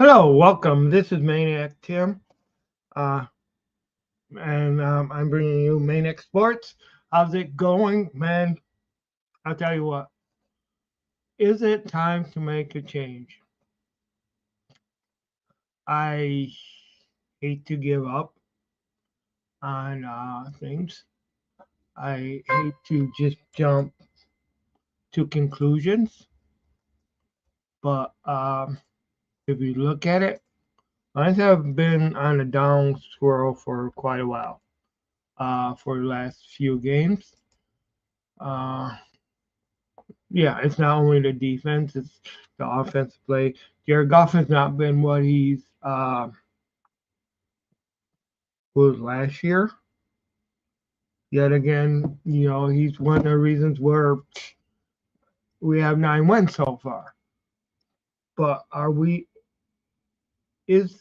Hello, welcome. This is Maniac Tim, uh, and I'm bringing you Maniac Sports. How's it going, man? I'll tell you what. Is it time to make a change? I hate to give up on things. I hate to just jump to conclusions, but if you look at it, Lions have been on a down swirl for quite a while. For the last few games. Uh, Yeah, it's not only the defense, it's the offensive play. Jared Goff has not been what he's was last year. Yet again, he's one of the reasons where we have 9 wins so far. But is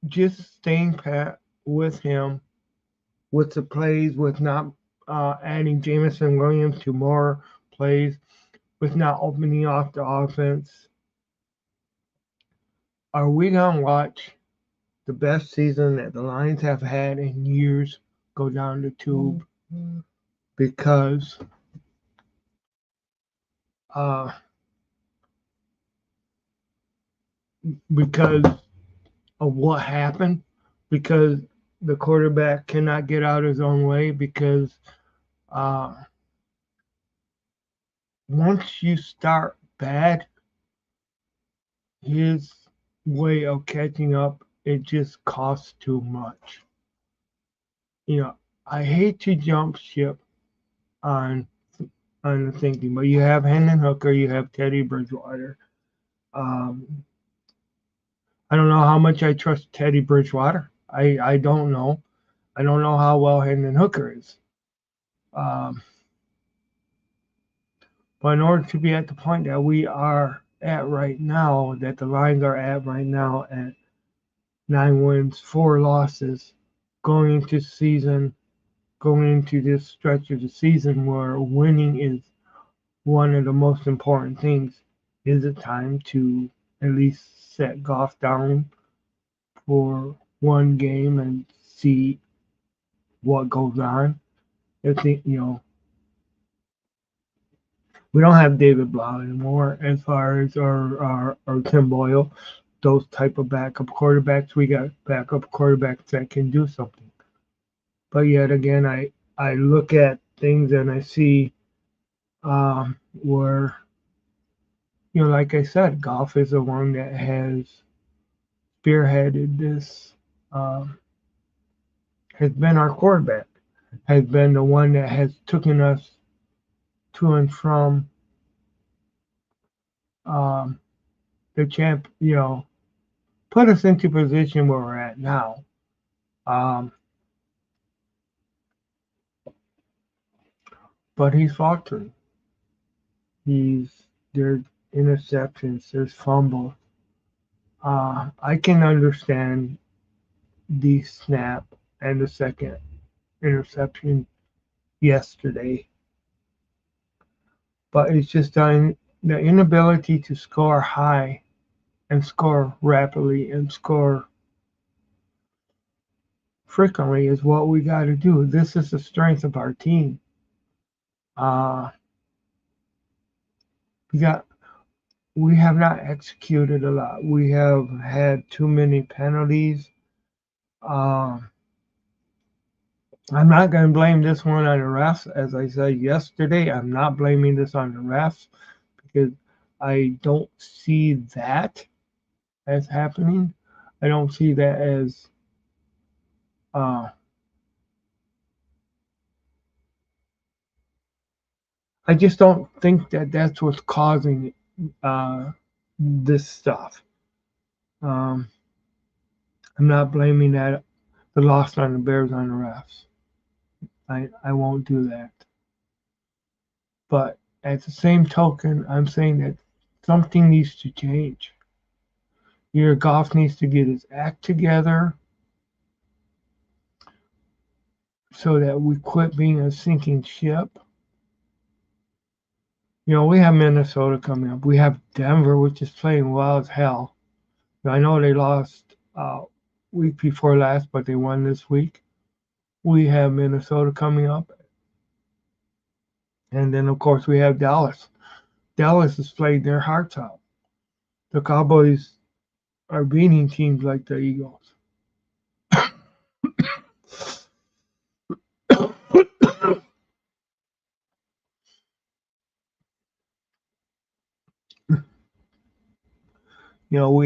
just staying pat with him, with the plays, with not adding Jamison Williams to more plays, with not opening off the offense? Are we going to watch the best season that the Lions have had in years go down the tube because uh, because of what happened, because the quarterback cannot get out his own way, because uh, once you start bad, his way of catching up, it just costs too much. I hate to jump ship on on the thinking, but you have Hendon Hooker, you have Teddy Bridgewater. Um, I don't know how much I trust Teddy Bridgewater. I don't know. I don't know how well Hendon Hooker is. Um, but in order to be at the point that we are at right now, that the Lions are at right now at 9 wins, 4 losses, going into season, going into this stretch of the season where winning is one of the most important things, is it time to at least set Goff down for one game and see what goes on? I think, we don't have David Blau anymore as far as our Tim Boyle, those type of backup quarterbacks. We got backup quarterbacks that can do something. But yet again, I look at things and I see where, like I said, Goff is the one that has spearheaded this, um, has been our quarterback, has been the one that has taken us to and from um, the champ, put us into position where we're at now. Um, but he's faltering. There's interceptions, there's fumbles. I can understand the snap and the second interception yesterday, but it's just the inability to score high and score rapidly and score frequently is what we got to do. This is the strength of our team. Uh, we got we have not executed a lot. We have had too many penalties. Um, I'm not going to blame this one on the refs. As I said yesterday, I'm not blaming this on the refs because I don't see that as happening. I don't see that as. Uh, I just don't think that that's what's causing uh, this stuff. Um, I'm not blaming the loss on the Bears on the refs. I won't do that. But at the same token, I'm saying that something needs to change. Either Goff needs to get his act together so that we quit being a sinking ship. We have Minnesota coming up. We have Denver, which is playing well as hell. I know they lost week before last, but they won this week. We have Minnesota coming up, and then of course we have Dallas. Dallas has played their hearts out. The Cowboys are beating teams like the Eagles.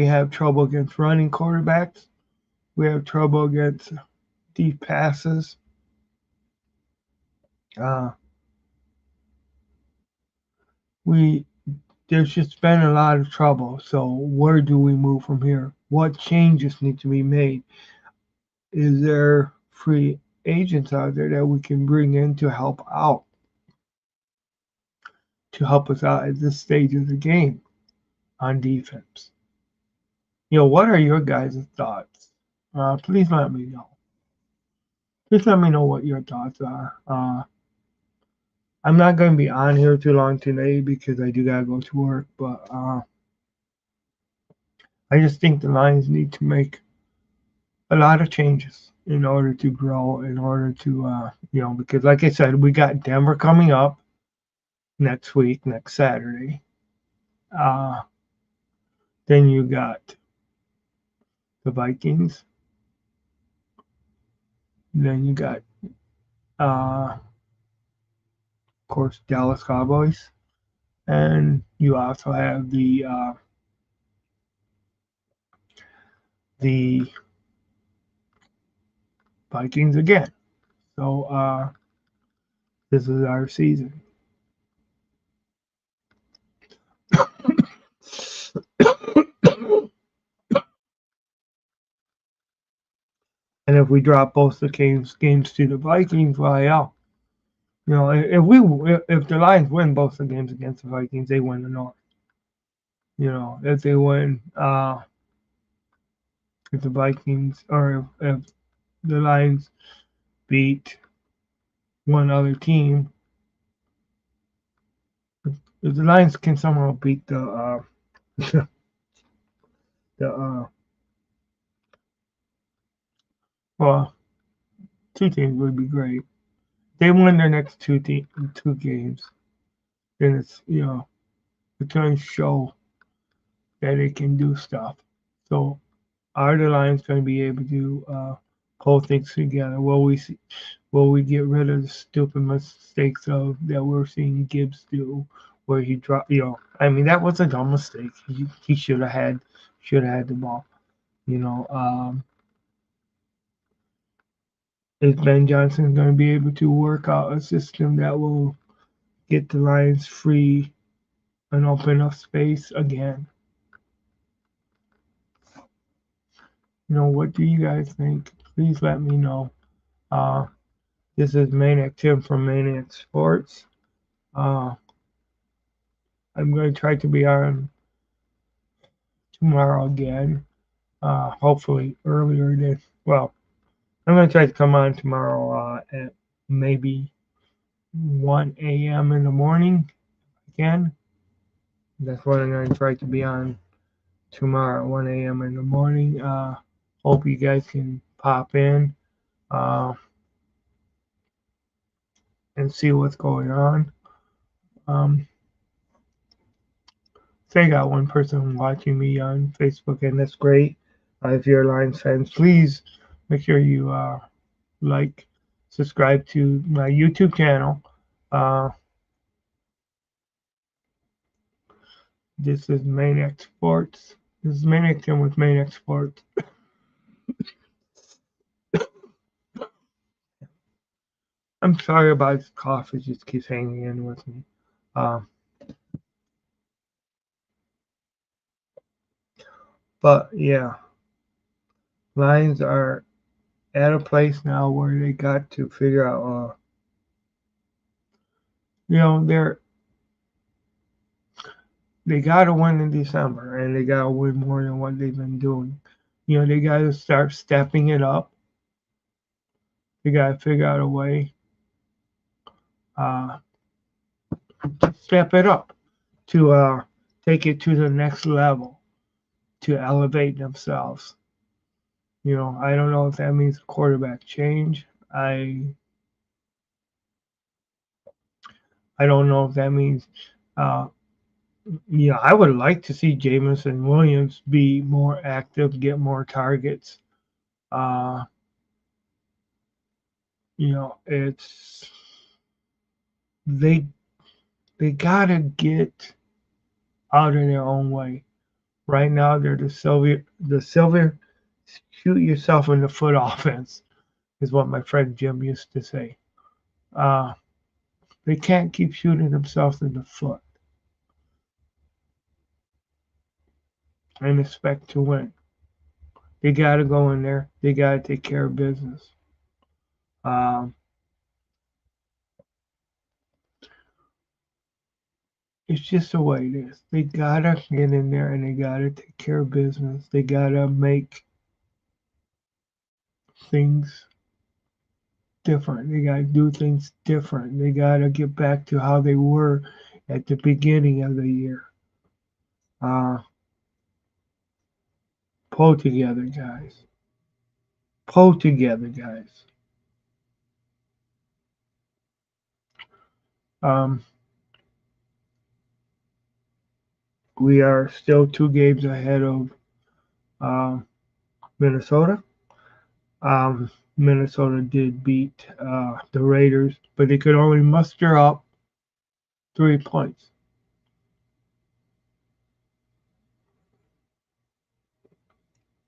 We have trouble against running quarterbacks. We have trouble against deep passes. Uh, we there's just been a lot of trouble. So where do we move from here? What changes need to be made? Is there free agents out there that we can bring in to help us out at this stage of the game on defense? What are your guys' thoughts? Please let me know. Please let me know what your thoughts are. I'm not going to be on here too long today because I do gotta go to work, but I just think the Lions need to make a lot of changes in order to grow, in order to, because like I said, we got Denver coming up next week, next Saturday. Uh, then you got the Vikings. Then you got, of course, Dallas Cowboys. And you also have the Vikings again. So this is our season. And if we drop both the games to the Vikings, well, yeah. If the Lions win both the games against the Vikings, they win the North. If they win, if the Vikings or if the Lions beat one other team, if the Lions can somehow beat the the well, two teams would be great. They win their next two games, then it's going to show that they can do stuff. So are the Lions going to be able to pull things together? Will we get rid of the stupid mistakes that we're seeing Gibbs do, where he dropped? I mean that was a dumb mistake. He should have had the ball. You know, is Ben Johnson going to be able to work out a system that will get the Lions free and open up space again? What do you guys think? Please let me know. Uh, this is Maniac Tim from Maniac Sports. I'm going to try to be on tomorrow again. Hopefully earlier than, well, I'm going to try to come on tomorrow at maybe 1 a.m. in the morning again. That's what I'm going to try to be on tomorrow, 1 a.m. in the morning. Hope you guys can pop in and see what's going on. Say I got one person watching me on Facebook, and that's great. If you're a Lions fans, please make sure you like, subscribe to my YouTube channel. This is Maniac Sports. This is Maniac Tim with Maniac Sports. I'm sorry about this cough. It just keeps hanging in with me. But yeah, Lions are at a place now where they got to figure out, they got to win in December, and they got to win more than what they've been doing. They got to start stepping it up. They got to figure out a way to step it up, to take it to the next level. to elevate themselves. I don't know if that means quarterback change. I don't know if that means uh, I would like to see Jamison Williams be more active, get more targets. Uh, it's they they gotta get out of their own way. Right now, they're the silver shoot yourself in the foot offense is what my friend Jim used to say. Uh, they can't keep shooting themselves in the foot and expect to win. They gotta go in there. They gotta take care of business. Um, it's just the way it is. They gotta get in there and they gotta take care of business. They gotta make things different. They gotta do things different. They gotta get back to how they were at the beginning of the year. Uh, pull together, guys. Pull together, guys. Um, we are still 2 games ahead of uh, Minnesota. Minnesota did beat the Raiders, but they could only muster up 3 points.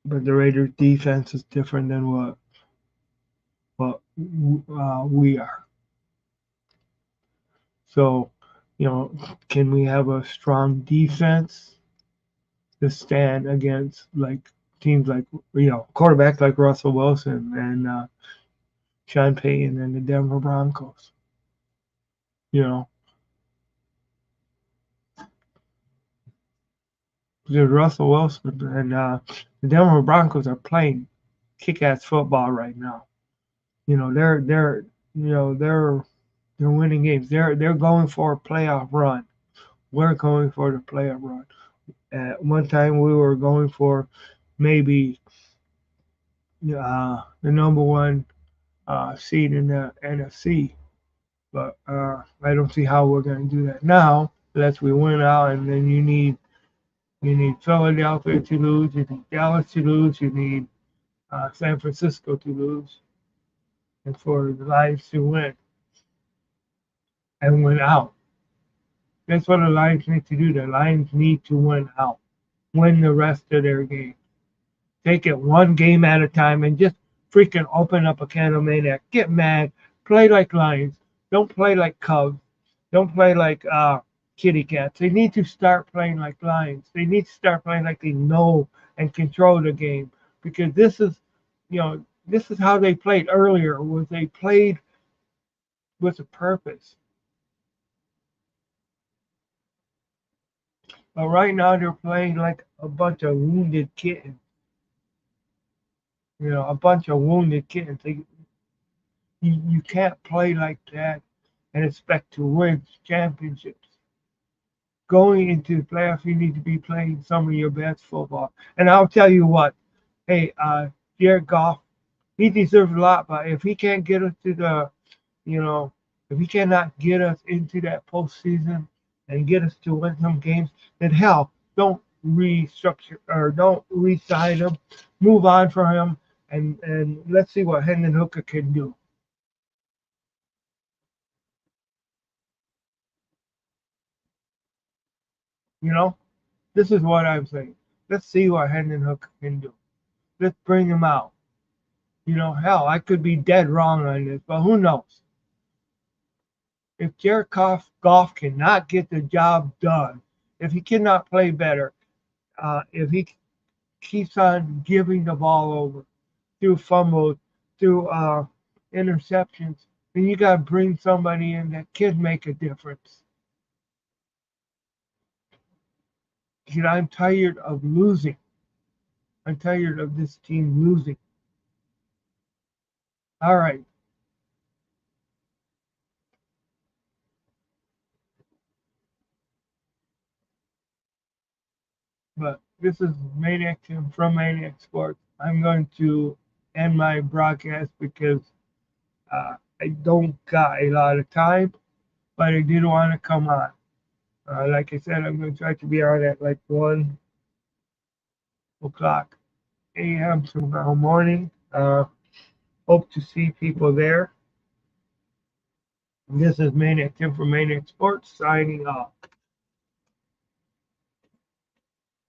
But the Raiders' defense is different than what we are. So, can we have a strong defense to stand against like teams like quarterbacks like Russell Wilson and Sean Payton and the Denver Broncos? You know, because Russell Wilson and the Denver Broncos are playing kick-ass football right now. They're they're winning games. They're going for a playoff run. We're going for the playoff run. At one time, we were going for maybe the number one seed in the NFC, but I don't see how we're going to do that now. Unless we win out, and then you need Philadelphia to lose, you need Dallas to lose, you need San Francisco to lose, and for the Lions to win and win out. That's what the Lions need to do. The Lions need to win out, win the rest of their game. Take it one game at a time and just freaking open up a can of Maniac. Get mad. Play like Lions. Don't play like Cubs. Don't play like kitty cats. They need to start playing like Lions. They need to start playing like they know and control the game. Because this is how they played earlier. Was they played with a purpose. But right now they're playing like a bunch of wounded kittens. A bunch of wounded kittens. You can't play like that and expect to win championships. Going into the playoffs, you need to be playing some of your best football. And I'll tell you what, hey, Jared Goff, he deserves a lot, but if he can't get us to you know, if he cannot get us into that postseason and get us to win some games, then hell, don't restructure or don't re-sign him, move on for him, and let's see what Hendon Hooker can do. You know, this is what I'm saying. Let's see what Hendon Hooker can do. Let's bring him out. Hell, I could be dead wrong on this, but who knows? If Jared Goff cannot get the job done, if he cannot play better, if he keeps on giving the ball over through fumbles, through interceptions, then you got to bring somebody in that can make a difference. Because I'm tired of losing. I'm tired of this team losing. All right. But This is Maniac Tim from Maniac Sports. I'm going to end my broadcast because I don't got a lot of time, but I did want to come on. Like I said, I'm going to try to be on at like 1 o'clock a.m. tomorrow morning. Hope to see people there. This is Maniac Tim from Maniac Sports signing off.